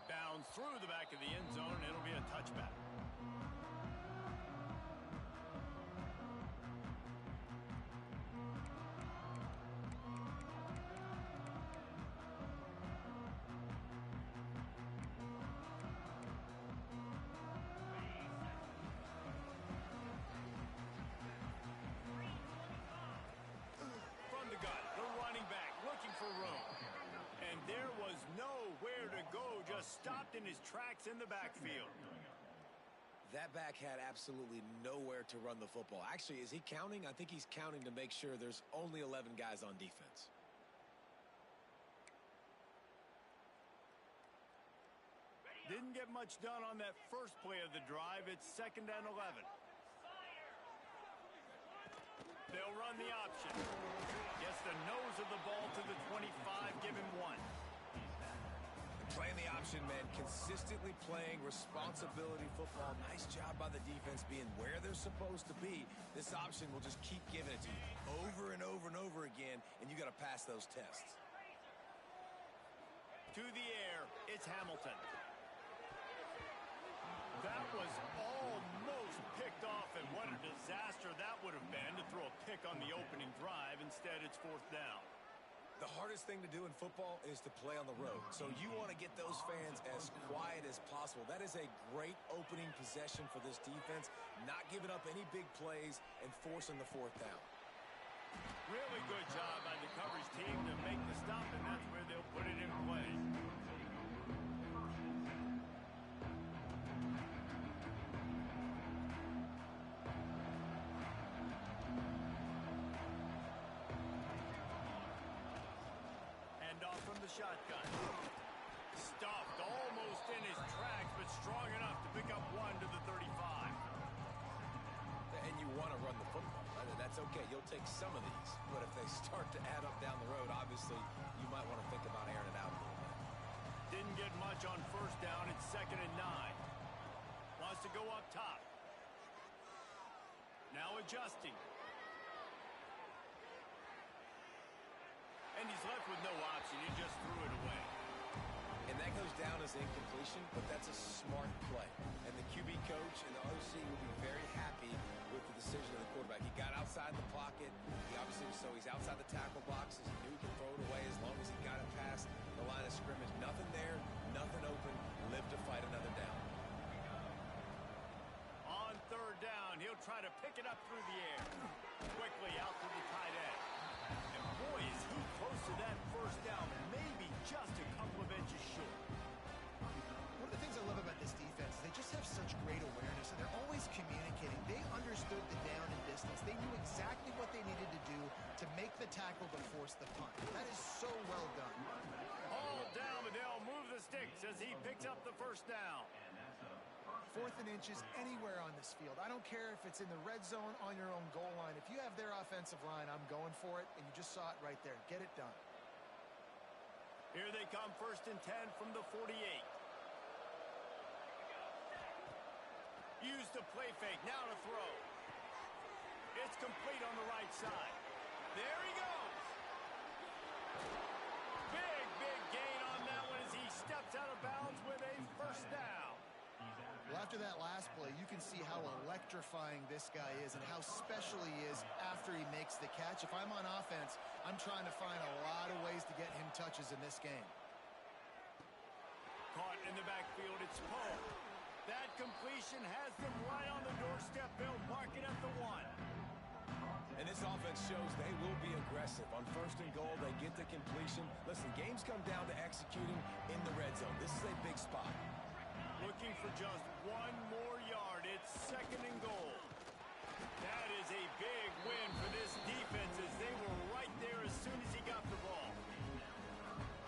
It bounds through the back of the end zone, and it'll be a touchback. Looking for room. And there was nowhere to go, just stopped in his tracks in the backfield. That back had absolutely nowhere to run the football. Actually, is he counting? I think he's counting to make sure there's only 11 guys on defense. Didn't get much done on that first play of the drive. It's 2nd and 11. They'll run the option. Gets the nose of the ball to the 25, give him 1. Playing the option, man, consistently playing responsibility football. Nice job by the defense being where they're supposed to be. This option will just keep giving it to you over and over and over again, and you got to pass those tests. To the air, it's Hamilton. That was almost picked off, and what a disaster that would have been to throw a pick on the opening drive. Instead, it's 4th down. The hardest thing to do in football is to play on the road. So you want to get those fans as quiet as possible. That is a great opening possession for this defense, not giving up any big plays and forcing the 4th down. Really good job by the coverage team to make the stop, and that's where they'll put it in play. Off from the shotgun. Stuffed almost in his tracks, but strong enough to pick up 1 to the 35. And you want to run the football. That's okay. You'll take some of these. But if they start to add up down the road, obviously, you might want to think about airing it out a little bit. Didn't get much on 1st down. It's 2nd and 9. Wants to go up top. Now adjusting. And he's left with no option. He just threw it away. And that goes down as incompletion, but that's a smart play. And the QB coach and the OC will be very happy with the decision of the quarterback. He got outside the pocket. He obviously was so he's outside the tackle boxes. He knew he could throw it away as long as he got it past the line of scrimmage. Nothing there, nothing open. Live to fight another down. On 3rd down, he'll try to pick it up through the air. Quickly out to the tight end. And boy, is he close to that 1st down, maybe just a couple of inches short. One of the things I love about this defense is they just have such great awareness, and they're always communicating. They understood the down and distance. They knew exactly what they needed to do to make the tackle to force the punt. That is so well done. All down, but they'll move the sticks as he picks up the 1st down. 4th and inches anywhere on this field. I don't care if it's in the red zone on your own goal line. If you have their offensive line, I'm going for it, and you just saw it right there. Get it done. Here they come, 1st and 10 from the 48. Used the play fake, now to throw. It's complete on the right side. There he goes. Big gain on that one as he steps out of bounds with a 1st down. Well, after that last play, you can see how electrifying this guy is and how special he is after he makes the catch. If I'm on offense, I'm trying to find a lot of ways to get him touches in this game. Caught in the backfield, it's Poe. That completion has them right on the doorstep. They'll mark it at the 1. And this offense shows they will be aggressive. On 1st and goal, they get the completion. Listen, games come down to executing in the red zone. This is a big spot. Looking for just 1 more yard. It's 2nd and goal. That is a big win for this defense as they were right there as soon as he got the ball.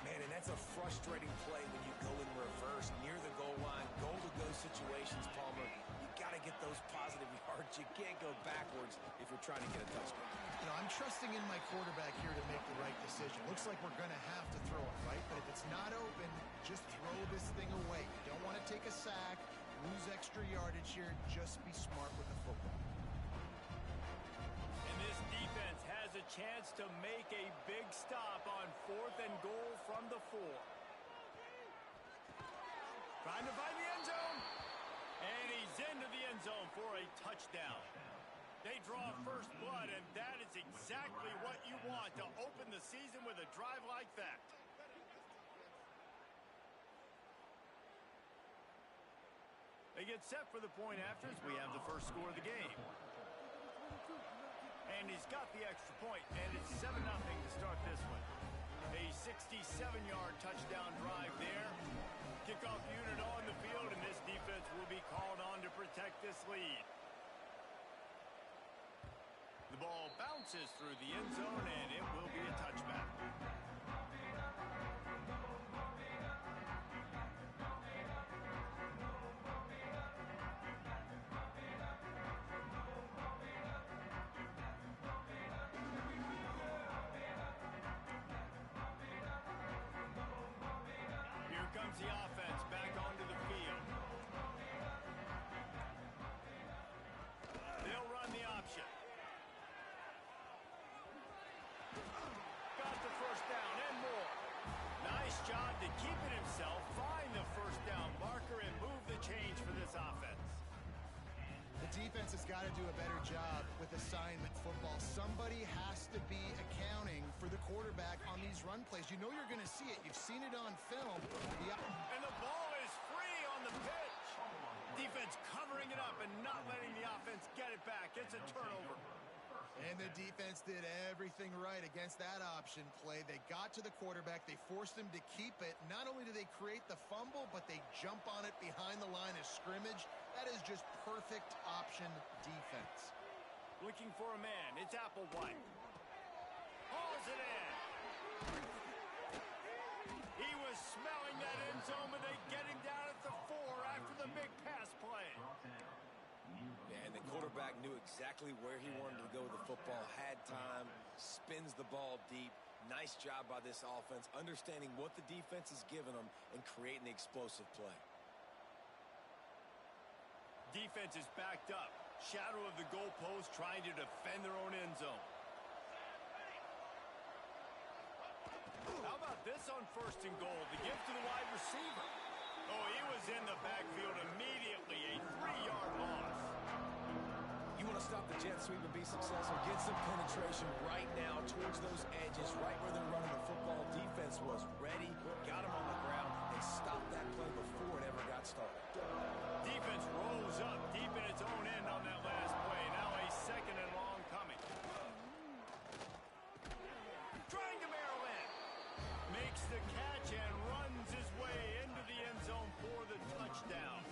Man, and that's a frustrating play when you go in reverse near the goal line, goal-to-go situations, Palmer. You got to get those positive yards. You can't go backwards if you're trying to get a touchdown. You know, I'm trusting in my quarterback here to make the right decision. Looks like we're going to have to throw it, right? But if it's not open, just throw this thing away. You don't want to take a sack, lose extra yardage here. Just be smart with the football. This defense has a chance to make a big stop on 4th and goal from the 4. Trying to find the end zone. And he's into the end zone for a touchdown. They draw first blood, and that is exactly what you want to open the season with a drive like that. They get set for the point afters. We have the first score of the game. And he's got the extra point, and it's 7-0 to start this one. A 67-yard touchdown drive there. Kickoff unit on the field, and this defense will be called on to protect this lead. The ball bounces through the end zone, and it will be a touchback. Here comes the offense back onto the field. They'll run the option. Got the first down and more. Nice job to keep it himself, find the first down marker, and move the change for this offense. The defense has got to do a better job with assignment football. Somebody has to be accounting for the quarterback on these run plays. You know you're going to see it. You've seen it on film. And the ball is free on the pitch. Defense covering it up and not letting the offense get it back. It's a turnover. And the defense did everything right against that option play. They got to the quarterback. They forced him to keep it. Not only do they create the fumble, but they jump on it behind the line of scrimmage. That is just perfect option defense. Looking for a man. It's Applewhite. Hauls it in. He was smelling that end zone, but they get him down at the 4 after the big pass play. Yeah, and the quarterback knew exactly where he wanted to go with the football, had time, spins the ball deep. Nice job by this offense, understanding what the defense is giving them and creating the explosive play. Defense is backed up. Shadow of the goalpost, trying to defend their own end zone. How about this on 1st and goal? The give to the wide receiver. Oh, he was in the backfield immediately. A 3-yard loss. You want to stop the jet sweep and be successful, get some penetration right now towards those edges, right where they're running the football. Defense was ready, got him on the ground, and stopped that play before it ever got started. Defense rose up deep in its own end on that last play. Now a 2nd and long coming. Trying to barrel in. Makes the catch and runs his way into the end zone for the touchdown.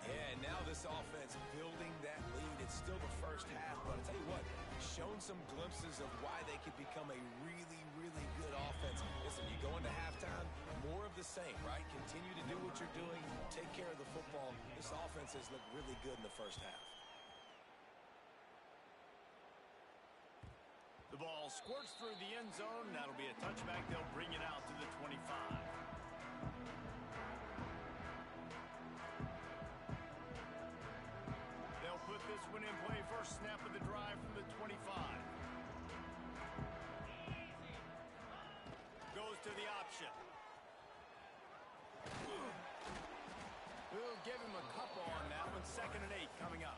Yeah, and now this offense building that lead. It's still the first half, but I'll tell you what, shown some glimpses of why they could become a really, really good offense. Listen, you go into halftime, more of the same, right? Continue to do what you're doing, take care of the football. This offense has looked really good in the first half. The ball squirts through the end zone. That'll be a touchback. They'll bring it out to the 25. They'll put this one in play. First snap of the drive from the 25. Goes to the option. We'll give him a couple on that one. 2nd and 8 coming up.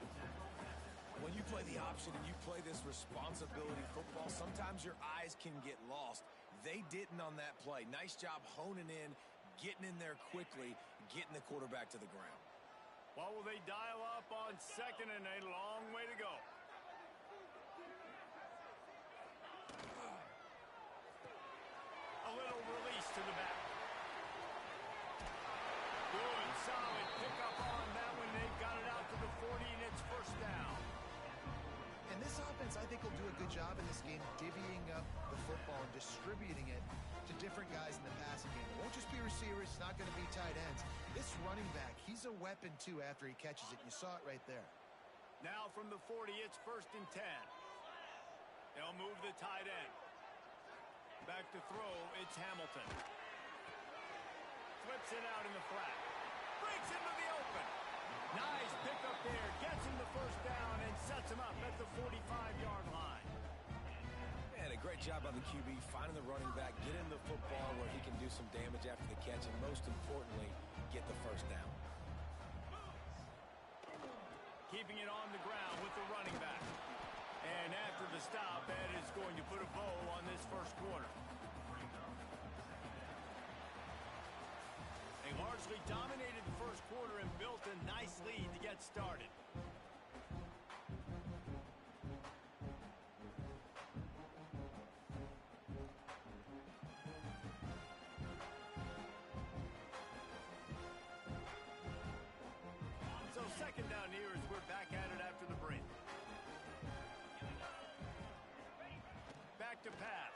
When you play the option and you play this responsibility football, sometimes your eyes can get lost. They didn't on that play. Nice job honing in, getting in there quickly, getting the quarterback to the ground. What will they dial up on 2nd and 8? Long way to go. A little release to the back. Good, solid pickup on that one. They've got it out to the 40, and it's first down. And this offense, I think, will do a good job in this game divvying up the football and distributing it to different guys in the passing game. It won't just be receivers. It's not going to be tight ends. This running back, he's a weapon, too, after he catches it. You saw it right there. Now from the 40, it's 1st and 10. They'll move the tight end. Back to throw, it's Hamilton. Flips it out in the flat. Breaks into the open. Nice pickup there. Gets him the first down and sets him up at the 45-yard line. And a great job by the QB finding the running back, getting the football where he can do some damage after the catch, and most importantly, get the first down. Keeping it on the ground with the running back. And after the stop, that is going to put a bow on this first quarter. They largely dominated the first quarter and built a nice lead to get started. So second down here as we're back at it after the break. Back to pass.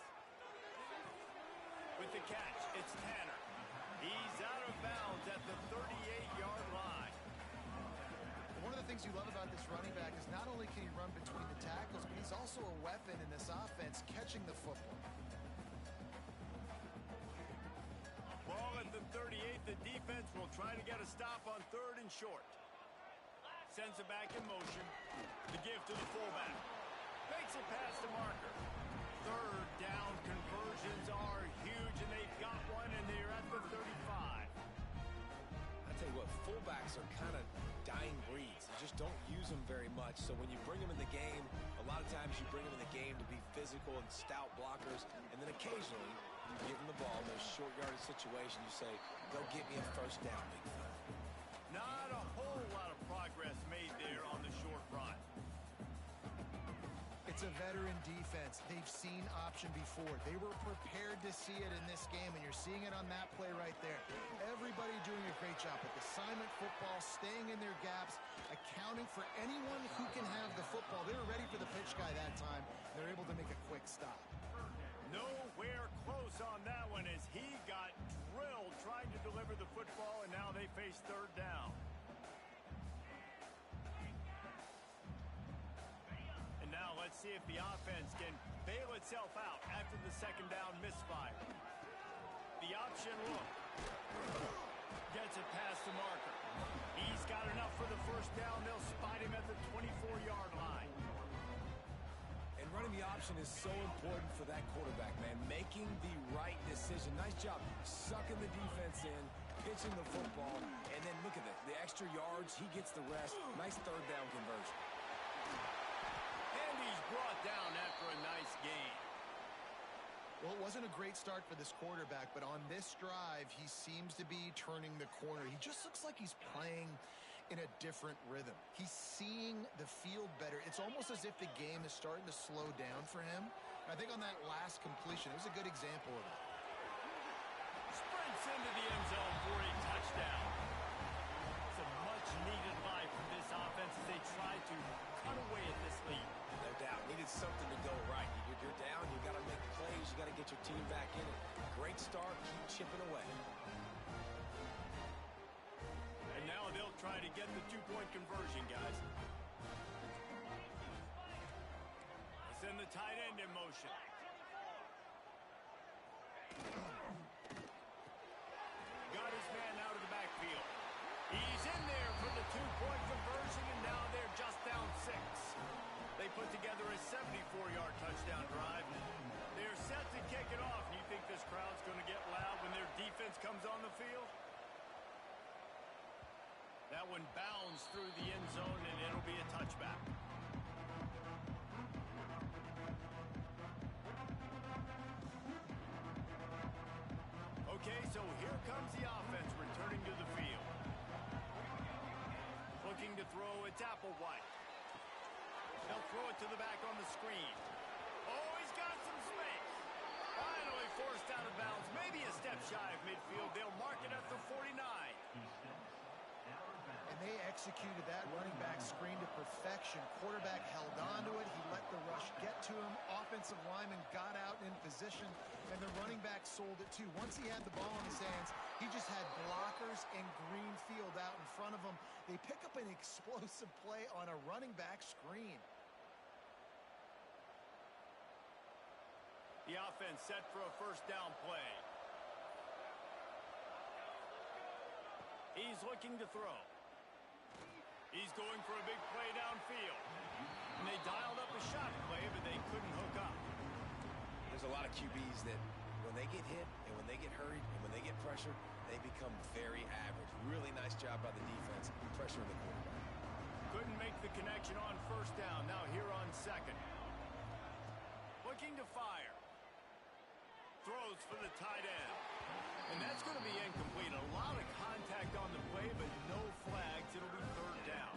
With the catch, it's Tanner. He's out of bounds at the 38-yard line. One of the things you love about this running back is not only can he run between the tackles, but he's also a weapon in this offense catching the football. Ball at the 38. The defense will try to get a stop on third and short. Sends it back in motion. The give to the fullback. Makes it past the marker. Third down conversions are huge, and they've got one, and they're at the 35. I tell you what, fullbacks are kind of dying breeds. You just don't use them very much. So when you bring them in the game, a lot of times you bring them in the game to be physical and stout blockers, and then occasionally you give them the ball in those short yardage situations. You say, go get me a first down, big fella. Not a whole lot of progress made there on the short run. It's a veteran defense. They've seen option before. They were prepared to see it in this game, and you're seeing it on that play right there. Everybody doing a great job with assignment football, staying in their gaps, accounting for anyone who can have the football. They were ready for the pitch guy that time. They're able to make a quick stop. Nowhere close on that one as he got drilled trying to deliver the football, and now they face third down. And now let's see if the offense can bail itself out after the second down misfire. The option look. Gets it past the marker. He's got enough for the first down. They'll spot him at the 24-yard line. And running the option is so important for that quarterback, man. Making the right decision. Nice job sucking the defense in, pitching the football, and then look at it. The extra yards, he gets the rest. Nice third down conversion. And he's brought down after a nice gain. Well, it wasn't a great start for this quarterback, but on this drive, he seems to be turning the corner. He just looks like he's playing in a different rhythm. He's seeing the field better. It's almost as if the game is starting to slow down for him. I think on that last completion, it was a good example of that. Sprints into the end zone for a touchdown. It's a much-needed life for this offense as they try to cut away at this lead. No doubt. Needed something to go right. You're down. You got to make plays. You got to get your team back in it. Great start. Keep chipping away. And now they'll try to get the two-point conversion, guys. They send the tight end in motion. Got his man out of the backfield. He's in there for the two-point conversion, and now they're just down 6. They put together a 74-yard touchdown drive. They're set to kick it off. Do you think this crowd's going to get loud when their defense comes on the field? That one bounds through the end zone, and it'll be a touchback. Okay, so here comes the offense returning to the field. Looking to throw, it's Applewhite. They'll throw it to the back on the screen. Oh, he's got some space. Finally forced out of bounds. Maybe a step shy of midfield. They'll mark it at the 49. And they executed that running back screen to perfection. Quarterback held on to it. He let the rush get to him. Offensive lineman got out in position, and the running back sold it too. Once he had the ball in his hands, he just had blockers and green field out in front of him. They pick up an explosive play on a running back screen. The offense set for a first down play. He's looking to throw. He's going for a big play downfield. And they dialed up a shot play, but they couldn't hook up. There's a lot of QBs that when they get hit and when they get hurried and when they get pressure, they become very average. Really nice job by the defense, pressuring the quarterback. Couldn't make the connection on first down. Now here on second. Looking to fire. Throws for the tight end. And that's going to be incomplete. A lot of contact on the play, but no flags. It'll be third down.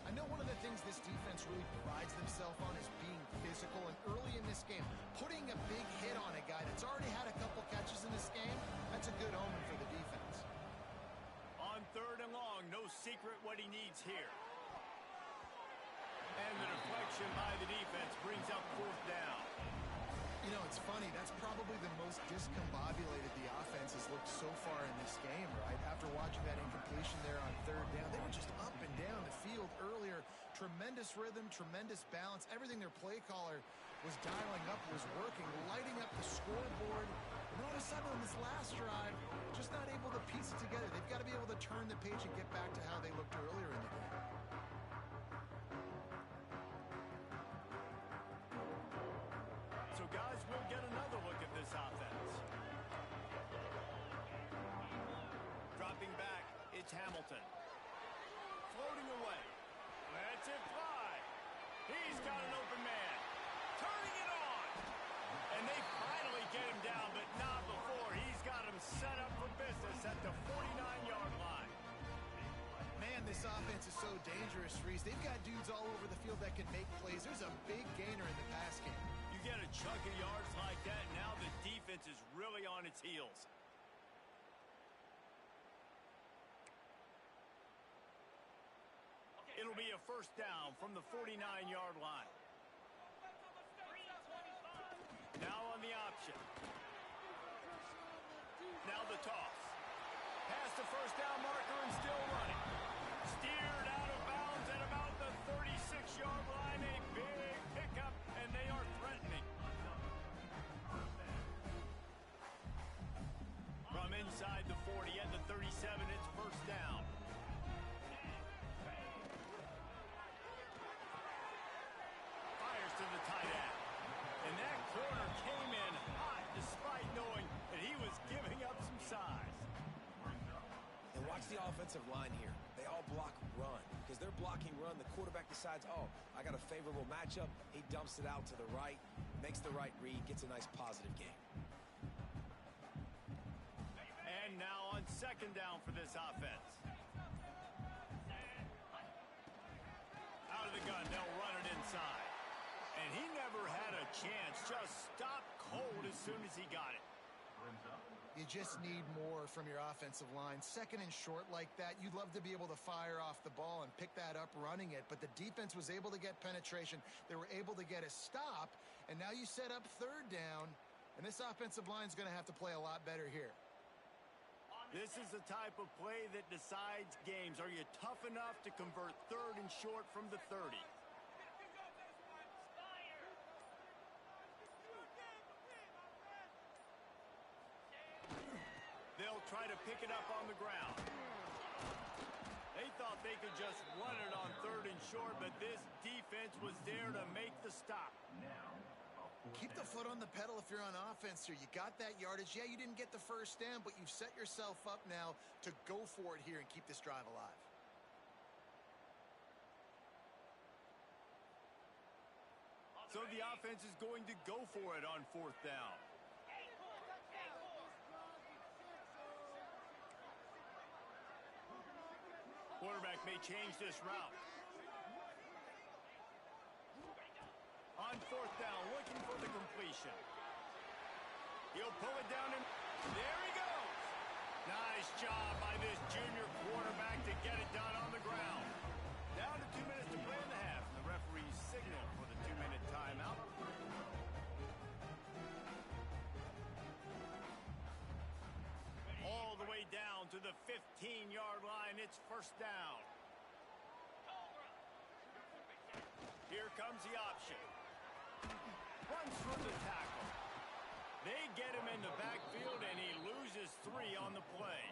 I know one of the things this defense really prides themselves on is being physical, and early in this game, putting a big hit on a guy that's already had a couple catches in this game, that's a good omen for the defense. On third and long, no secret what he needs here. And the deflection by the defense brings up fourth down. You know, it's funny. That's probably the most discombobulated the offense has looked so far in this game, right? After watching that incompletion there on third down, they were just up and down the field earlier. Tremendous rhythm, tremendous balance. Everything their play caller was dialing up was working, lighting up the scoreboard. And all of a sudden on this last drive, just not able to piece it together. They've got to be able to turn the page and get back to how they looked earlier in the game. So, guys, we'll get another look at this offense. Dropping back, it's Hamilton. Floating away. Lets it fly. He's got an open man. Turning it on. And they finally get him down, but not before. He's got him set up for business at the 49-yard line. Man, this offense is so dangerous, Reese. They've got dudes all over the field that can make plays. There's a big gainer in the pass game. You get a chunk of yards like that, now the defense is really on its heels. It'll be a first down from the 49-yard line. Now on the option. Now the toss. Past the first down marker and still running. Steered out of bounds at about the 36-yard line. A big pickup, and they are threatening. From inside the 40 at the 37, it's first down. Fires to the tight end. And that corner came in hot despite knowing that he was giving up some size. And watch the offensive line here. They all block run. Because they're blocking run, the quarterback decides, oh, I got a favorable matchup. He dumps it out to the right, makes the right read, gets a nice positive gain. And now on second down for this offense. Out of the gun, they'll run it inside. And he never had a chance, just stopped cold as soon as he got it. You just need more from your offensive line. Second and short like that, you'd love to be able to fire off the ball and pick that up running it, but the defense was able to get penetration. They were able to get a stop, and now you set up third down, and this offensive line is going to have to play a lot better here. This is the type of play that decides games. Are you tough enough to convert third and short from the 30? They'll try to pick it up on the ground. They thought they could just run it on third and short, but this defense was there to make the stop. Keep the foot on the pedal if you're on offense here. You got that yardage. Yeah, you didn't get the first down, but you've set yourself up now to go for it here and keep this drive alive. So the offense is going to go for it on fourth down. Quarterback may change this route. On fourth down, looking for the completion. He'll pull it down and there he goes. Nice job by this junior quarterback to get it done on the ground. Down to 2 minutes to play in the half. The referee's signal for the 2-minute timeout. All the way down to the 15-yard line. It's first down. Here comes the option. Runs for the tackle. They get him in the backfield, and he loses 3 on the play.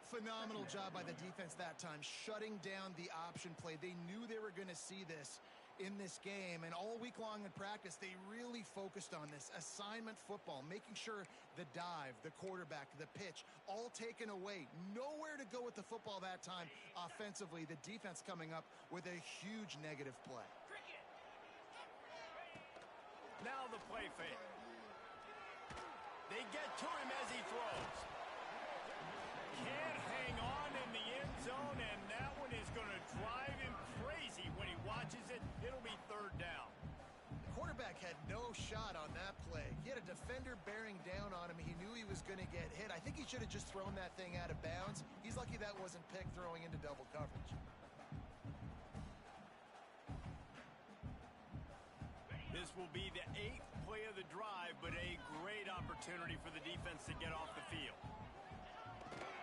Phenomenal job by the defense that time, shutting down the option play. They knew they were going to see this in this game, and all week long in practice, they really focused on this assignment football, making sure the dive, the quarterback, the pitch, all taken away. Nowhere to go with the football that time offensively. The defense coming up with a huge negative play. Now the play fake. They get to him as he throws. Can't hang on in the end zone, and that one is going to drive him crazy when he watches it. It'll be third down. The quarterback had no shot on that play. He had a defender bearing down on him. He knew he was going to get hit. I think he should have just thrown that thing out of bounds. He's lucky that wasn't picked throwing into double coverage. This will be the 8th play of the drive, but a great opportunity for the defense to get off the field.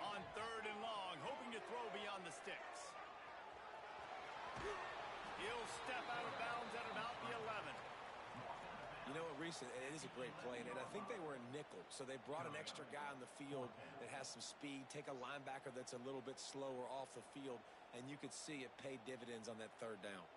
On third and long, hoping to throw beyond the sticks. He'll step out of bounds at about the 11. You know what, Reese, it is a great play, and I think they were a nickel, so they brought an extra guy on the field that has some speed, take a linebacker that's a little bit slower off the field, and you could see it pay dividends on that third down.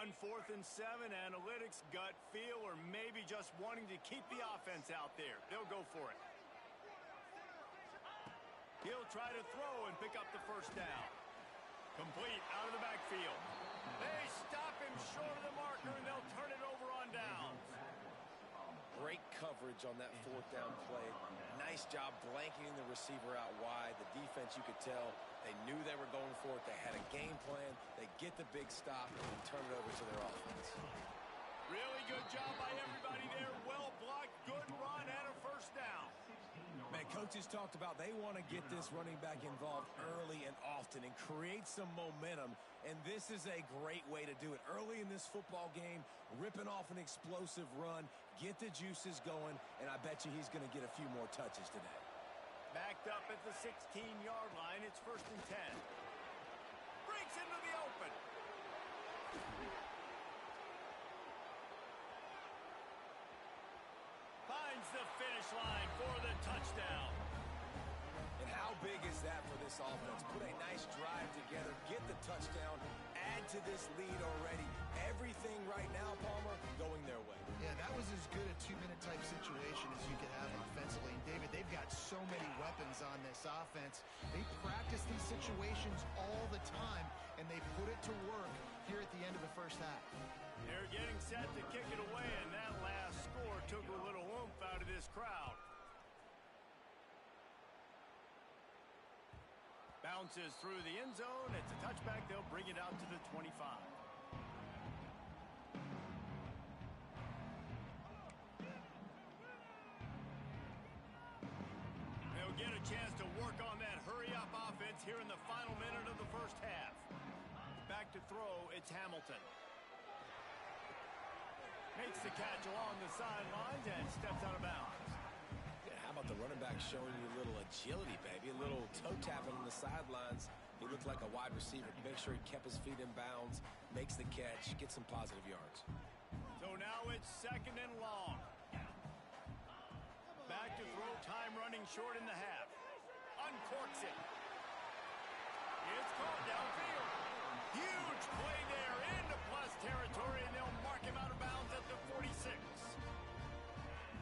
On 4th and 7, analytics, gut feel, or maybe just wanting to keep the offense out there. They'll go for it. He'll try to throw and pick up the first down. Complete out of the backfield. They stop him short of the marker, and they'll turn it over on downs. Great coverage on that 4th down play. Nice job blanketing the receiver out wide. The defense, you could tell, they knew they were going for it. They had a game plan. They get the big stop and turn it over to their offense. Really good job by everybody there. Well blocked, good run, and a first down. Man, coaches talked about they want to get this running back involved early and often and create some momentum, and this is a great way to do it. Early in this football game, ripping off an explosive run, get the juices going, and I bet you he's going to get a few more touches today. Backed up at the 16-yard line, it's 1st and 10. Breaks into the open. Finds the finish line for the touchdown. And how big is that for this offense? Put a nice drive together, get the touchdown, add to this lead already. Everything right now, Palmer, going their way. Yeah, that was as good a 2-minute type situation as you could have offensively. And David, they've got so many weapons on this offense. They practice these situations all the time, and they put it to work here at the end of the first half. They're getting set to kick it away, and that last score took a little oomph out of this crowd. Bounces through the end zone. It's a touchback. They'll bring it out to the 25. They'll get a chance to work on that hurry-up offense here in the final minute of the first half. Back to throw, it's Hamilton. Makes the catch along the sidelines and steps out of bounds. Yeah, how about the running back showing you a little agility, baby? A little toe tapping on the sidelines. He looked like a wide receiver. Make sure he kept his feet in bounds, makes the catch, gets some positive yards. So now it's 2nd and long. Back to throw, time running short in the half. Uncorks it. It's caught downfield. Huge play there into plus territory, and they'll mark him out of bounds at the 46.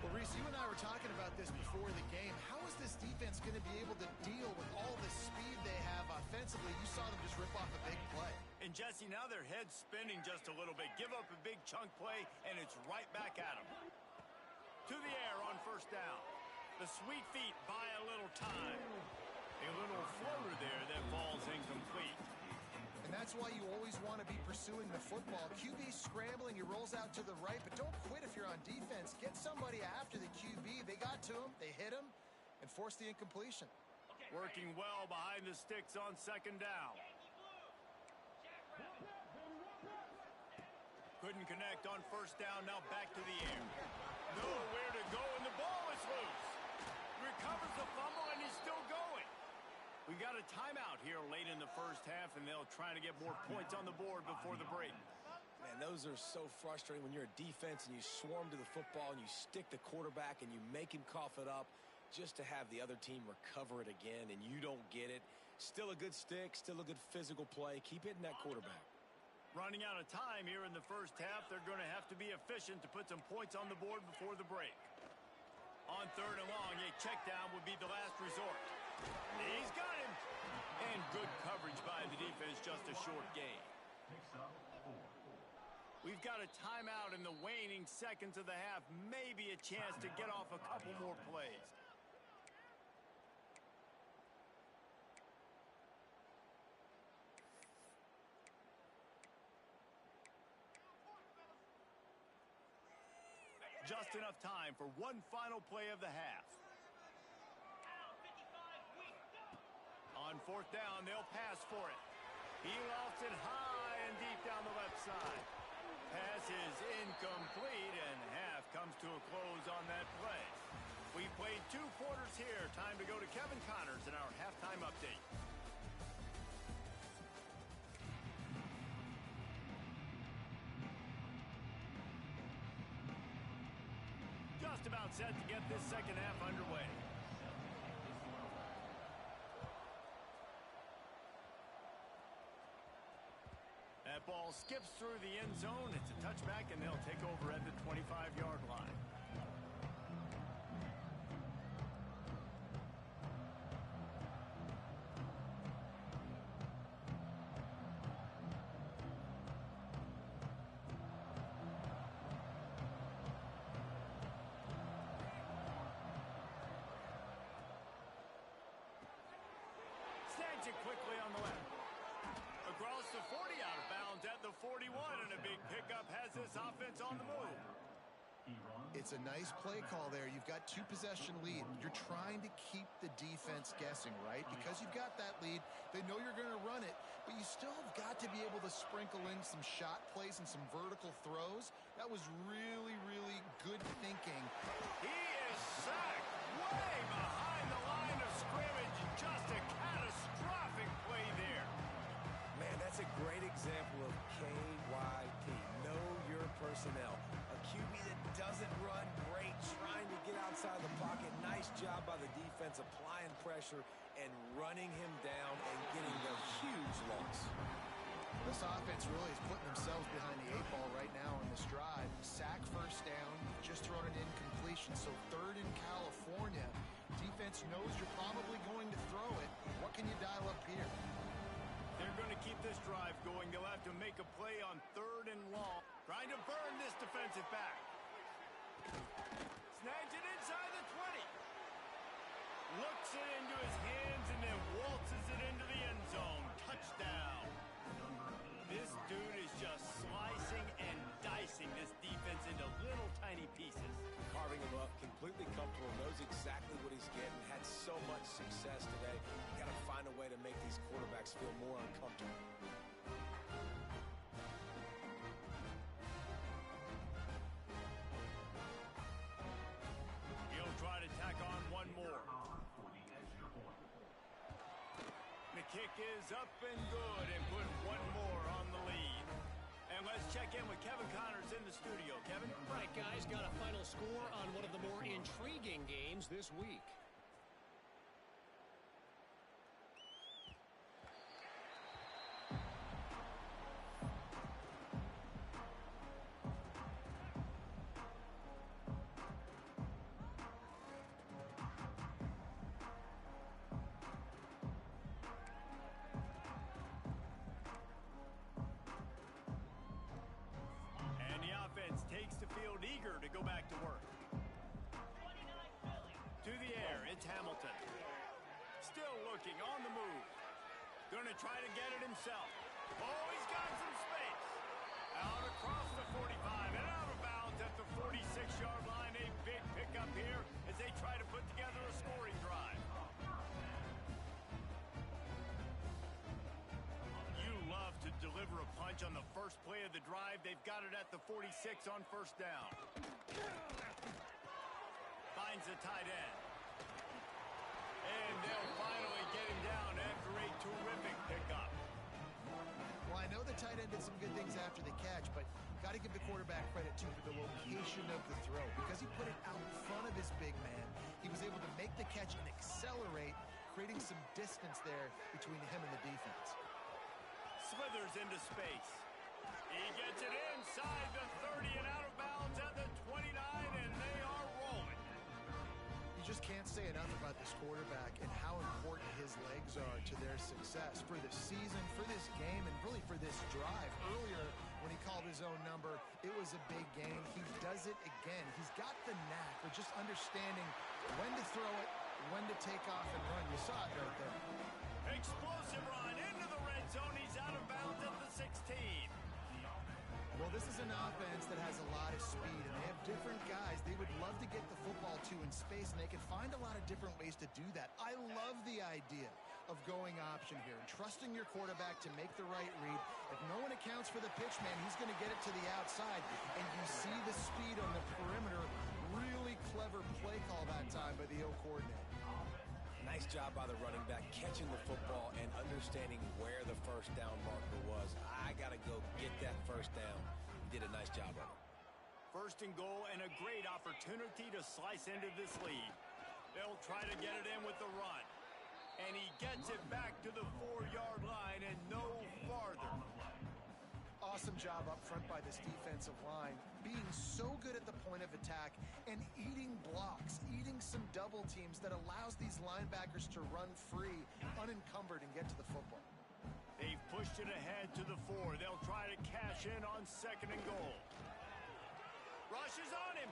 Well, Reese, you and I were talking about this before the game. How is this defense going to be able to deal with all the speed they have offensively? You saw them just rip off a big play. And Jesse, now their head's spinning just a little bit. Give up a big chunk play, and it's right back at them. To the air on first down. The sweet feet buy a little time. A little floater there that falls incomplete. And that's why you always want to be pursuing the football. QB scrambling, he rolls out to the right, but don't quit if you're on defense. Get somebody after the QB. They got to him, they hit him, and forced the incompletion. Working well behind the sticks on 2nd down. Couldn't connect on first down, now back to the air. Nowhere to go, and the ball is loose. Recovers the fumble, and he's still going. We got a timeout here late in the first half, and they'll try to get more points on the board before the break. Man, those are so frustrating when you're a defense and you swarm to the football and you stick the quarterback and you make him cough it up just to have the other team recover it again and you don't get it. Still a good stick, still a good physical play. Keep hitting that quarterback. Running out of time here in the first half, they're going to have to be efficient to put some points on the board before the break. On third and long, a check down would be the last resort. He's got him. And good coverage by the defense, just a short gain. We've got a timeout in the waning seconds of the half. Maybe a chance to get off a couple more plays. Just enough time for one final play of the half. On fourth down, they'll pass for it. He lofts it high and deep down the left side. Pass is incomplete, and half comes to a close on that play. We've played 2 quarters here. Time to go to Kevin Connors in our halftime update. Just about set to get this second half underway. That ball skips through the end zone. It's a touchback, and they'll take over at the 25-yard line. Snags it quickly on the left. Across the 40, out of bounds at the 41, and a big pickup has this offense on the move. It's a nice play call there. You've got 2-possession lead. You're trying to keep the defense guessing, right? Because you've got that lead, they know you're going to run it, but you still have got to be able to sprinkle in some shot plays and some vertical throws. That was really, really good thinking. He is sacked way behind the line of scrimmage. Just a catastrophic play there. Man, that's a great example of KYP. Know your personnel. A QB that doesn't run great, trying to get outside the pocket. Nice job by the defense applying pressure and running him down and getting a huge loss. This offense really is putting themselves behind the 8 ball right now on this drive. Sack first down, just thrown an incompletion. So third in California. Defense knows you're probably going to throw it. What can you dial up here? They're going to keep this drive going. They'll have to make a play on third and long. Trying to burn this defensive back. Snags it inside the 20. Looks it into his hands and then waltzes it into the end zone. Touchdown. This dude is just slicing and dicing this defense into little tiny pieces. Carving him up, completely comfortable, knows exactly what he's getting, had so much success today. You got to find a way to make these quarterbacks feel more uncomfortable. He'll try to tack on one more. The kick is up and good and put one more on the lead. And let's check in with Kevin Connors in the studio. Kevin? Right, guys, got a final score on one of the more intriguing games this week. Takes the field eager to go back to work. To the air, it's Hamilton. Still looking on the move. Gonna try to get it himself. Oh, he's got some space. Out across the 45 and out of bounds at the 46-yard line. A big pickup here as they try to put together a scoring drive. To deliver a punch on the first play of the drive. They've got it at the 46 on first down. Finds the tight end. And they'll finally get him down after a terrific pickup. Well, I know the tight end did some good things after the catch, but got to give the quarterback credit, too, for the location of the throw. Because he put it out in front of his big man, he was able to make the catch and accelerate, creating some distance there between him and the defense. Slithers into space. He gets it inside the 30 and out of bounds at the 29, and they are rolling. You just can't say enough about this quarterback and how important his legs are to their success for the season, for this game, and really for this drive. Earlier, when he called his own number, it was a big gain. He does it again. He's got the knack for just understanding when to throw it, when to take off and run. You saw it right there. Explosive run into the red zone. He's out of bounds at the 16. Well, this is an offense that has a lot of speed, and they have different guys they would love to get the football to in space, and they can find a lot of different ways to do that. I love the idea of going option here and trusting your quarterback to make the right read. If no one accounts for the pitch, man, he's going to get it to the outside, and you see the speed on the perimeter. Really clever play call that time by the O coordinator. Nice job by the running back, catching the football and understanding where the first down marker was. I got to go get that first down. He did a nice job of it. First and goal and a great opportunity to slice into this lead. They'll try to get it in with the run. And he gets it back to the 4-yard line and no farther. Awesome job up front by this defensive line, being so good at the point of attack and eating blocks, eating some double teams that allows these linebackers to run free, unencumbered, and get to the football. They've pushed it ahead to the 4. They'll try to cash in on second and goal. Rush is on him.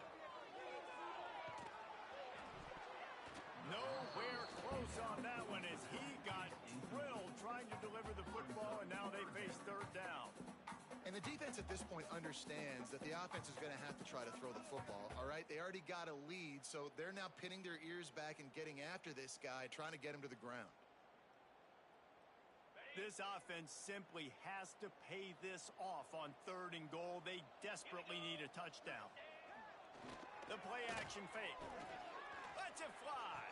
Nowhere close on that one as he got drilled trying to deliver the football, and now they face third down. And the defense at this point understands that the offense is going to have to try to throw the football, all right? They already got a lead, so they're now pinning their ears back and getting after this guy, trying to get him to the ground. This offense simply has to pay this off on third and goal. They desperately need a touchdown. The play action fake. Lets it fly.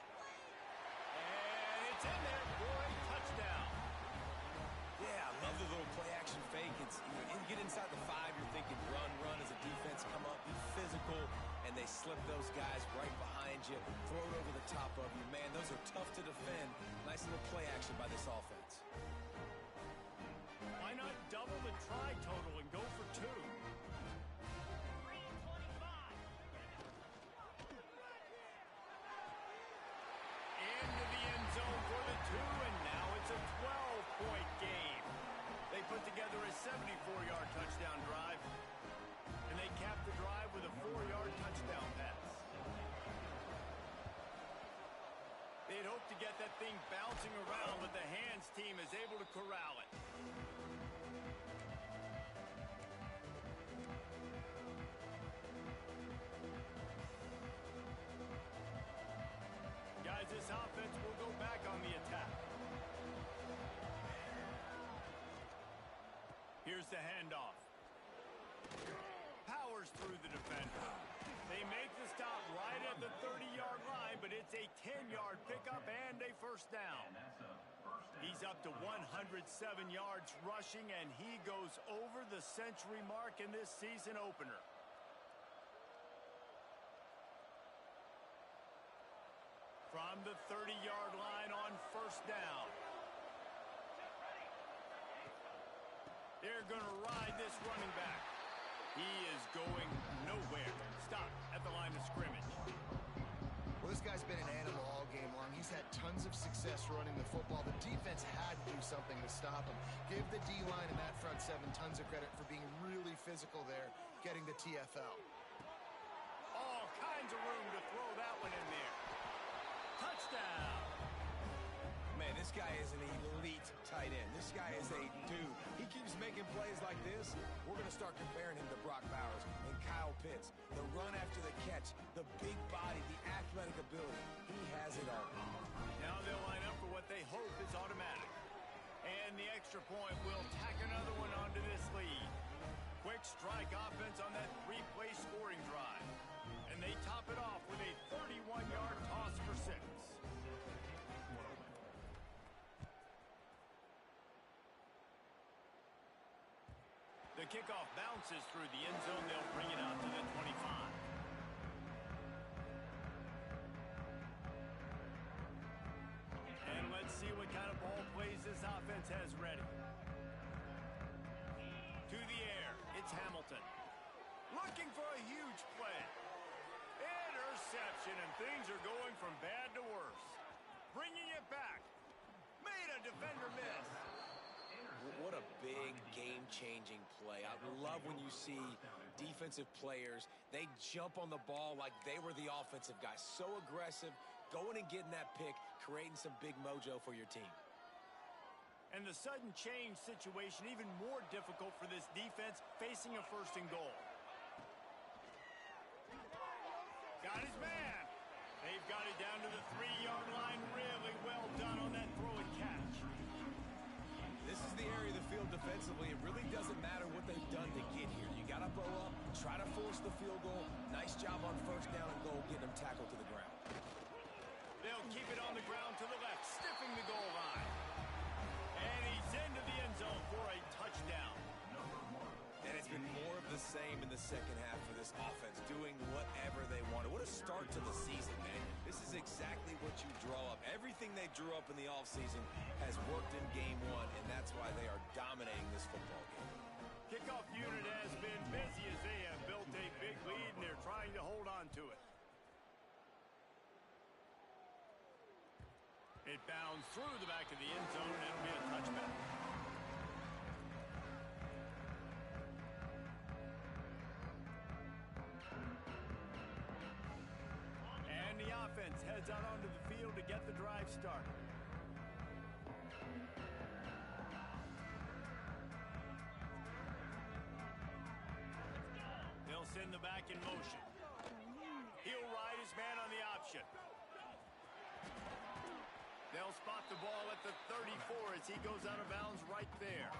And it's in there for a touchdown. Yeah, I love the little play action fake. It's, you get inside the 5, you're thinking run as a defense, come up, be physical, and they slip those guys right behind you, throw it over the top of you. Man, those are tough to defend. Nice little play action by this offense. Why not double the try total and go for 2? Into the end zone for the 2, and now it's a 12-point game. They put together a 74-yard touchdown drive, and they capped the drive with a 4-yard touchdown pass. They'd hoped to get that thing bouncing around, but the hands team is able to corral it. Guys, this offense will go back on the attack. Here's the handoff. Powers through the defender. They make the stop right at the 30-yard line, but it's a 10-yard pickup and a first down. He's up to 107 yards rushing, and he goes over the century mark in this season opener. From the 30-yard line on first down. They're going to ride this running back. He is going nowhere. Stop at the line of scrimmage. Well, this guy's been an animal all game long. He's had tons of success running the football. The defense had to do something to stop him. Give the D-line and that front 7 tons of credit for being really physical there, getting the TFL. All kinds of room to throw that one in there. Touchdown. Man, this guy is an elite tight end. This guy is a dude. He keeps making plays like this. We're going to start comparing him to Brock Bowers and Kyle Pitts. The run after the catch, the big body, the athletic ability. He has it all. Now they'll line up for what they hope is automatic. And the extra point will tack another one onto this lead. Quick strike offense on that 3-play scoring drive. And they top it off with a 31-yard toss for 6. The kickoff bounces through the end zone. They'll bring it out to the 25. And let's see what kind of ball plays this offense has ready. To the air, it's Hamilton. Looking for a huge play. Interception, and things are going from bad to worse. Bringing it back. Made a defender miss. What a big game-changing play. I love when you see defensive players, they jump on the ball like they were the offensive guy. So aggressive, going and getting that pick, creating some big mojo for your team. And the sudden change situation even more difficult for this defense facing a first and goal. Got his man. They've got it down to the 3-yard line. Really well done on that throw and catch. This is the area of the field defensively. It really doesn't matter what they've done to get here. You got to bow up, try to force the field goal. Nice job on first down and goal, getting them tackled to the ground. They'll keep it on the ground to the left, sniffing the goal line. And he's into the end zone for a touchdown. And it's been more of the same in the second half for this offense, doing whatever they wanted. What a start to the season, man. This is exactly what you draw up. Everything they drew up in the offseason has worked in game one, and that's why they are dominating this football game. Kickoff unit has been busy as they have built a big lead, and they're trying to hold on to it. It bounds through the back of the end zone, and it'll be a touchback. And the offense heads out onto the field to get the drive started. They'll send the back in motion. He'll ride his man on the option. They'll spot the ball at the 34 as he goes out of bounds right there.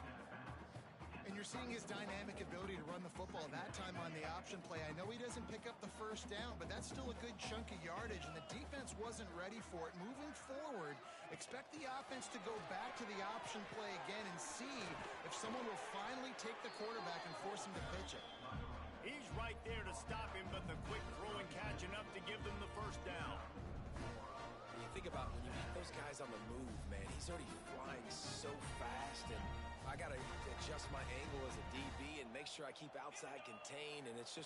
And you're seeing his dynamic ability to run the football that time on the option play. I know he doesn't pick up the first down, but that's still a good chunk of yardage, and the defense wasn't ready for it. Moving forward, expect the offense to go back to the option play again and see if someone will finally take the quarterback and force him to pitch it. He's right there to stop him, but the quick throw and catch enough to give them the first down. You think about when you hit those guys on the move, man, he's already flying so fast, and I got to adjust my angle as a DB and make sure I keep outside contained, and it's a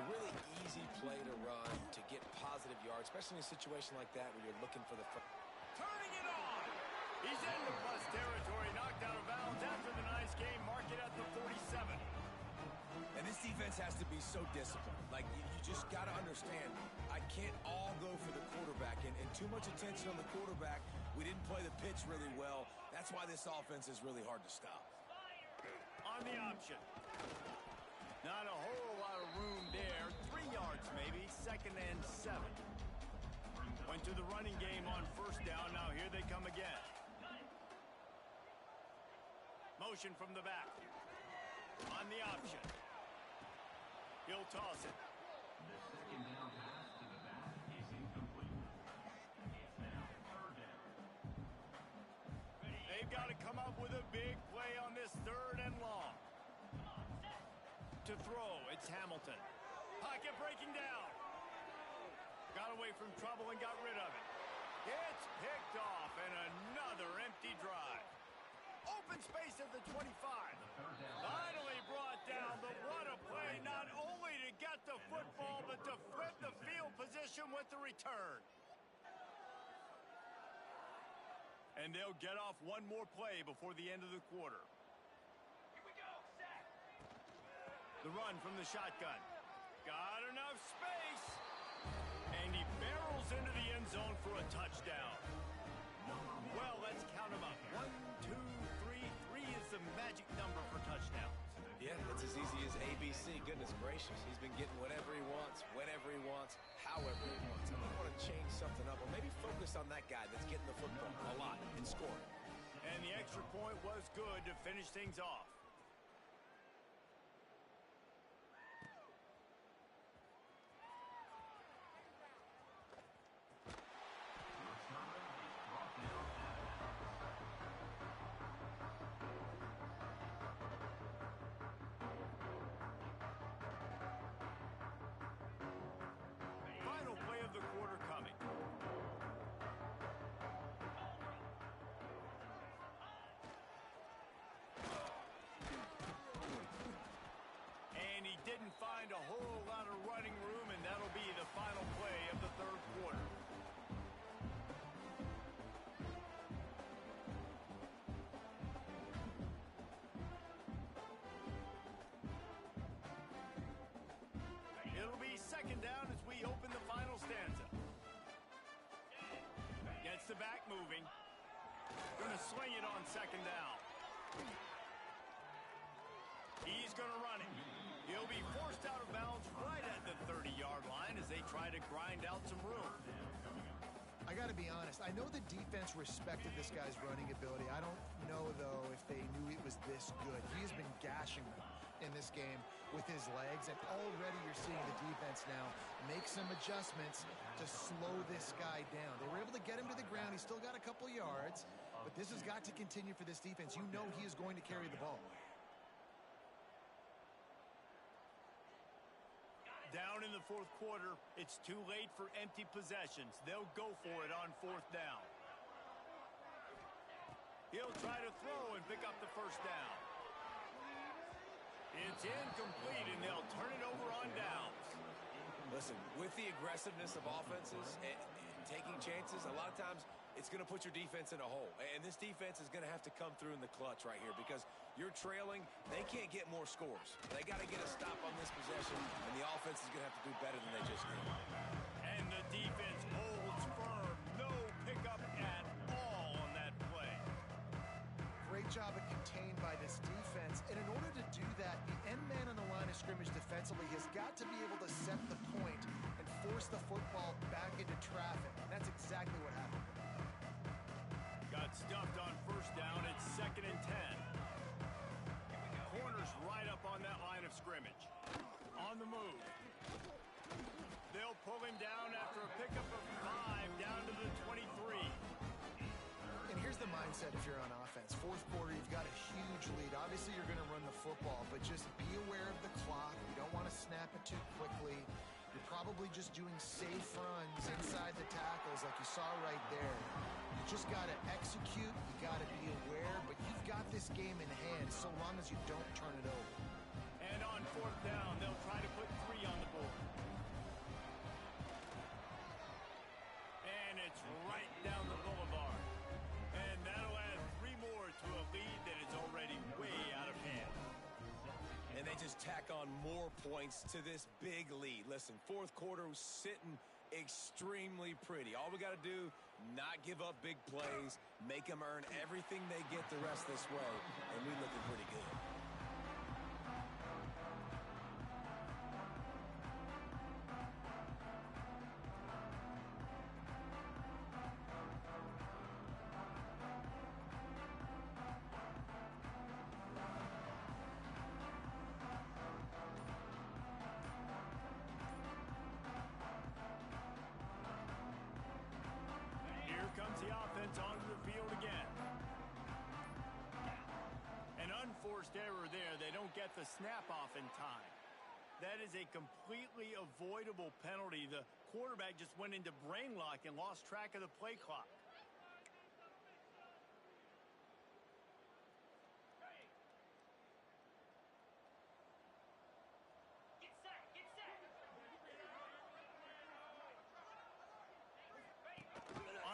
really easy play to run to get positive yards, especially in a situation like that where you're looking for the front. Turning it on! He's in the plus territory, knocked out of bounds after the nice game. Mark it at the 47. And this defense has to be so disciplined. Like, you just got to understand, I can't all go for the quarterback, and too much attention on the quarterback. We didn't play the pitch really well. That's why this offense is really hard to stop. On the option. Not a whole lot of room there. 3 yards maybe, 2nd and 7. Went to the running game on first down. Now here they come again. Motion from the back. On the option. He'll toss it. The second down pass to the back is incomplete. It's now 3rd down. They've got to come up with a big play on this 3rd and long. To throw, it's Hamilton. Pocket breaking down. Got away from trouble and got rid of it. It's picked off, and another empty drive. Open space at the 25. Finally brought down, but what a play, not only to get the football, but to flip the field position with the return. And they'll get off one more play before the end of the quarter. Here we go, set. The run from the shotgun. Got enough space. And he barrels into the end zone for a touchdown. Well, let's count them up. 1, 2, 3. 3 is the magic number for touchdowns. Yeah, it's as easy as ABC. Goodness gracious. He's been getting whatever he wants, whenever he wants, however he wants. I want to change something up, or maybe focus on that guy that's getting the football a lot and scoring. And the extra point was good to finish things off. gets the back moving. Going to sling it on second down. He's going to run it. He'll be forced out of bounds right at the 30-yard line as they try to grind out some room. I got to be honest. I know the defense respected this guy's running ability. I don't know, though, if they knew it was this good. He has been gashing them in this game with his legs, and already you're seeing the defense now make some adjustments to slow this guy down. They were able to get him to the ground. He's still got a couple yards, but this has got to continue for this defense. You know he is going to carry the ball. Down in the fourth quarter, it's too late for empty possessions. They'll go for it on fourth down. He'll try to throw and pick up the first down. It's incomplete, and they'll turn it over on downs. Listen, with the aggressiveness of offenses and taking chances, a lot of times it's going to put your defense in a hole. And this defense is going to have to come through in the clutch right here because you're trailing. They can't get more scores. They got to get a stop on this possession, and the offense is going to have to do better than they just did. And the defense holds firm. No pickup at all on that play. Great job of contained by this defense. And in order to do that, the end man on the line of scrimmage defensively has got to be able to set the point and force the football back into traffic. And that's exactly what happened. Got stuffed on first down. It's 2nd and 10. Corners right up on that line of scrimmage. On the move. They'll pull him down after a pickup of 5 down to the 23. And here's the mindset if you're on offense. Fourth quarter, you've got a huge lead. Obviously, you're going to run the football, but just be aware of the clock. You don't want to snap it too quickly. You're probably just doing safe runs inside the tackles like you saw right there. You just got to execute. You got to be aware, but you've got this game in hand so long as you don't turn it over. And on fourth down, they'll try to put 3 on the board. And it's right down the boulevard. And that'll add 3 more to a lead that is already way out of hand. And they just tack on more points to this big lead. Listen, fourth quarter was sitting extremely pretty. All we got to do, not give up big plays, make them earn everything they get the rest this way, and we looking pretty good. Comes the offense onto the field again. An unforced error there. They don't get the snap off in time. That is a completely avoidable penalty. The quarterback just went into brain lock and lost track of the play clock.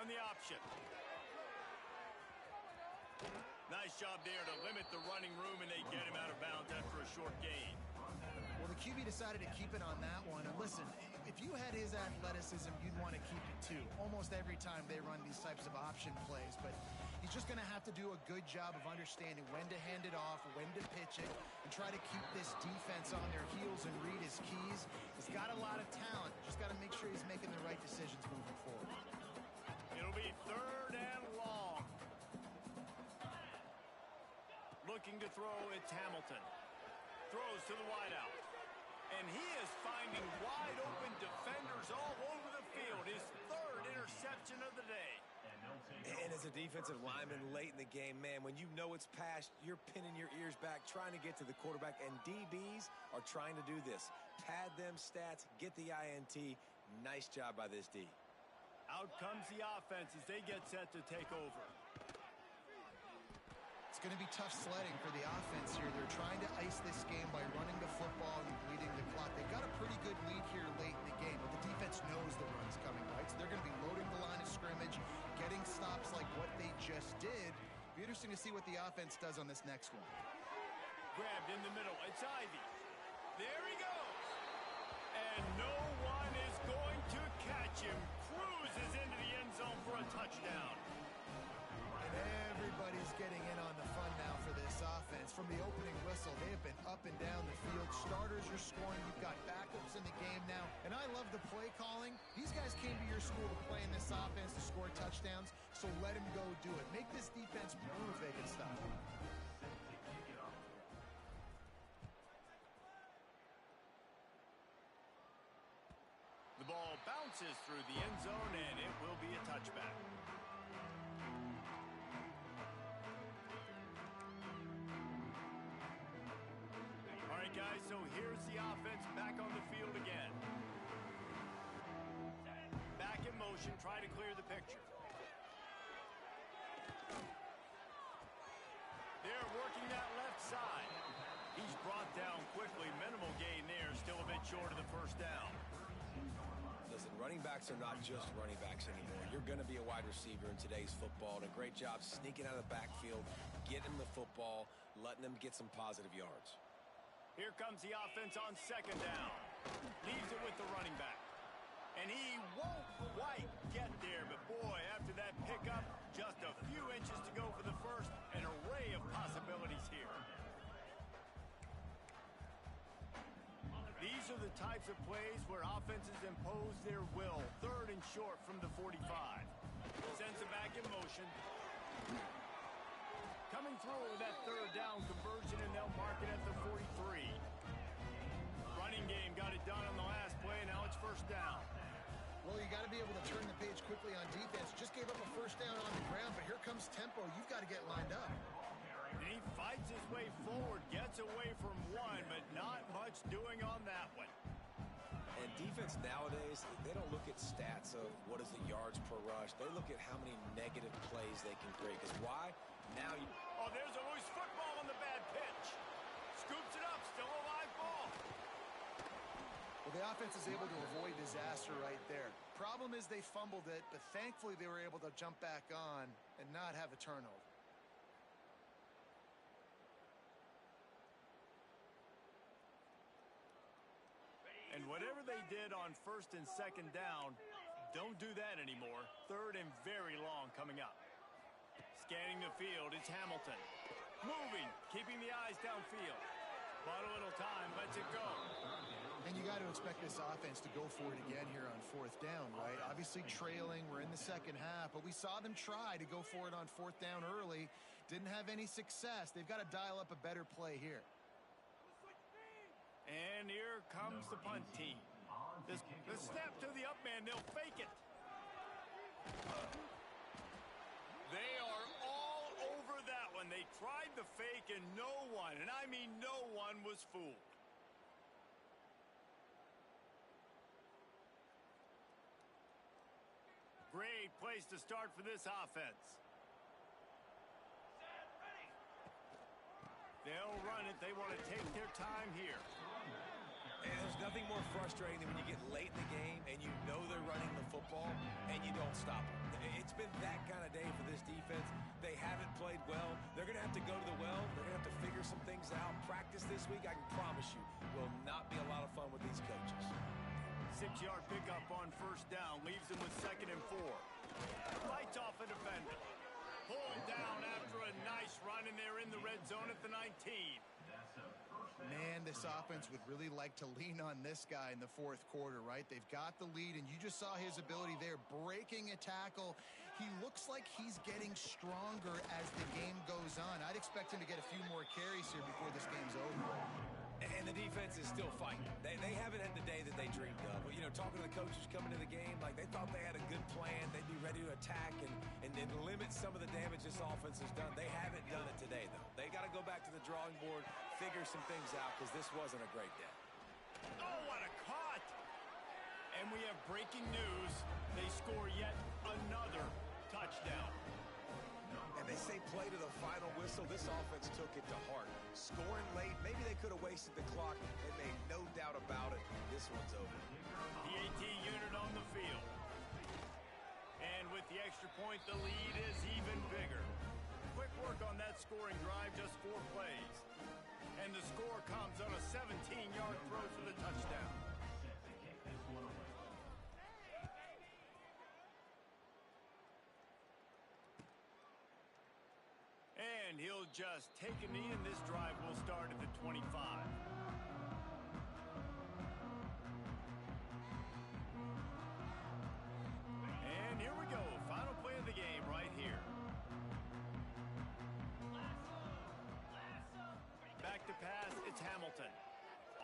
On the option. Nice job there to limit the running room, and they get him out of bounds after a short gain. Well, the QB decided to keep it on that one. And listen, if you had his athleticism, you'd want to keep it too. Almost every time they run these types of option plays. But he's just going to have to do a good job of understanding when to hand it off, when to pitch it, and try to keep this defense on their heels and read his keys. He's got a lot of talent. Just got to make sure he's making the right decisions moving forward. It'll be 3rd and long. Looking to throw, it's Hamilton. Throws to the wideout. And he is finding wide open defenders all over the field. His 3rd interception of the day. And as a defensive lineman late in the game, man, when you know it's past, you're pinning your ears back, trying to get to the quarterback, and DBs are trying to do this. Pad them stats, get the INT. Nice job by this D. Out comes the offense as they get set to take over. It's going to be tough sledding for the offense here. They're trying to ice this game by running the football and bleeding the clock. They've got a pretty good lead here late in the game, but the defense knows the run's coming, right? So they're going to be loading the line of scrimmage, getting stops like what they just did. Be interesting to see what the offense does on this next one. Grabbed in the middle. It's Ivy. There he goes. And no one is going to catch him. Cruises into the end zone for for a touchdown. And everybody's getting in on the fun now for this offense. From the opening whistle, they have been up and down the field. Starters are scoring. You've got backups in the game now. And I love the play calling. These guys came to your school to play in this offense to score touchdowns, so let them go do it. Make this defense prove they can stop it. The ball bounces through the end zone, and it will be a touchback. All right, guys, so here's the offense back on the field again. Back in motion, try to clear the picture. They're working that left side. He's brought down quickly. Minimal gain there, still a bit short of the first down. Listen, running backs are not just running backs anymore. You're going to be a wide receiver in today's football. And a great job sneaking out of the backfield, getting the football, letting them get some positive yards. Here comes the offense on second down. Leaves it with the running back. And he won't quite get there. But, boy, after that pickup, just a few inches to go for the first. An array of possibilities here. These are the types of plays where offenses impose their will. Third and short from the 45. Sends it back in motion. Coming through with that third down conversion, and they'll mark it at the 43. Running game got it done on the last play. Now it's first down. Well, you got to be able to turn the page quickly on defense. Just gave up a first down on the ground, but here comes tempo. You've got to get lined up. And he fights his way forward, gets away from one, but not much doing on that one. And defense nowadays, they don't look at stats of what is the yards per rush. They look at how many negative plays they can create. Because why? Now you... Oh, there's a loose football on the bad pitch. Scoops it up, still a live ball. Well, the offense is able to avoid disaster right there. Problem is they fumbled it, but thankfully they were able to jump back on and not have a turnover. And whatever they did on first and second down, don't do that anymore. Third and very long coming up. Scanning the field, it's Hamilton. Moving, keeping the eyes downfield. Bought a little time, lets it go. And you got to expect this offense to go for it again here on fourth down, right? Obviously trailing, we're in the second half, but we saw them try to go for it on fourth down early. Didn't have any success. They've got to dial up a better play here. And here comes the punt team. The snap to the up man, they'll fake it. They are all over that one. They tried the fake and no one, and I mean no one, was fooled. Great place to start for this offense. They'll run it. They want to take their time here. And there's nothing more frustrating than when you get late in the game and you know they're running the football and you don't stop them. It's been that kind of day for this defense. They haven't played well. They're going to have to go to the well. They're going to have to figure some things out. Practice this week, I can promise you, will not be a lot of fun with these coaches. 6-yard pickup on first down. Leaves them with second and 4. Fights off a defender. Pulled down after a nice run, and they're in the red zone at the 19. Man, this offense would really like to lean on this guy in the fourth quarter, right? They've got the lead, and you just saw his ability there, breaking a tackle. He looks like he's getting stronger as the game goes on. I'd expect him to get a few more carries here before this game's over. And the defense is still fighting. They haven't had the day that they dreamed of. But, you know, talking to the coaches coming to the game, like they thought they had a good plan. They'd be ready to attack and limit some of the damage this offense has done. They haven't done it today, though. They got to go back to the drawing board, figure some things out, because this wasn't a great day. Oh, what a cut! And we have breaking news. They score yet another touchdown. And they say play to the final whistle. This offense took it to heart. Scoring late, maybe they could have wasted the clock. They made no doubt about it. This one's over. The AT unit on the field. And with the extra point, the lead is even bigger. Quick work on that scoring drive, just 4 plays. And the score comes on a 17-yard throw for the touchdown. And he'll just take a knee, and this drive will start at the 25. And here we go. Final play of the game right here. Back to pass, it's Hamilton.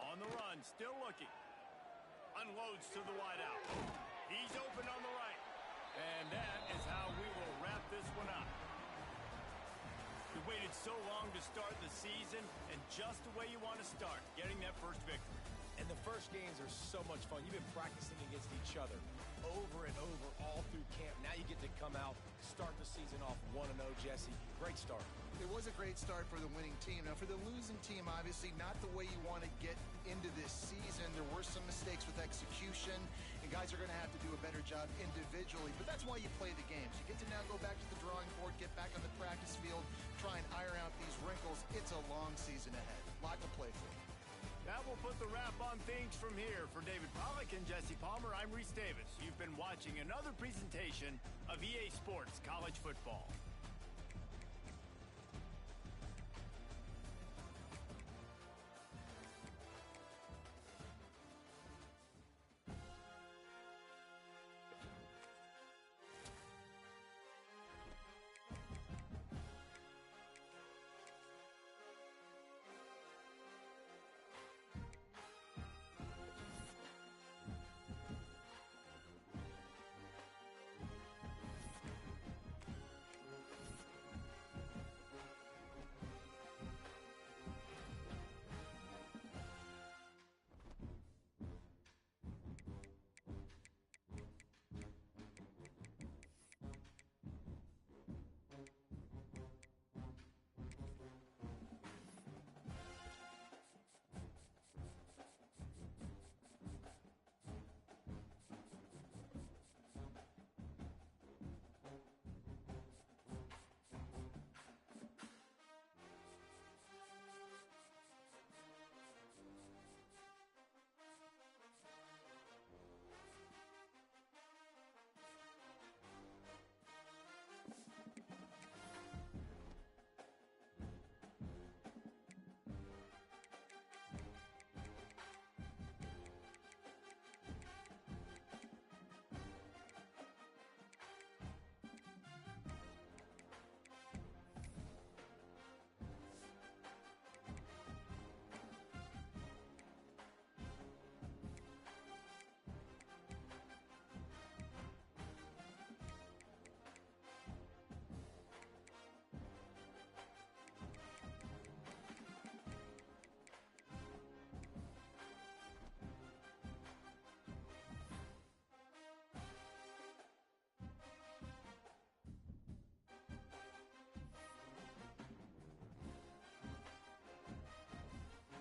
On the run, still looking. Unloads to the wideout. He's open on the right. And that is how we will wrap this one up. You waited so long to start the season, and just the way you want to start, getting that first victory. And the first games are so much fun. You've been practicing against each other over and over all through camp. Now you get to come out, start the season off 1-0, Jesse. Great start. It was a great start for the winning team. Now, for the losing team, obviously not the way you want to get into this season. There were some mistakes with execution, and guys are going to have to do a better job individually. But that's why you play the games. You get to now go back to the drawing board, get back on the practice field, try and iron out these wrinkles. It's a long season ahead. A lot to play for. That will put the wrap on things from here. For David Pollack and Jesse Palmer, I'm Reese Davis. You've been watching another presentation of EA Sports College Football.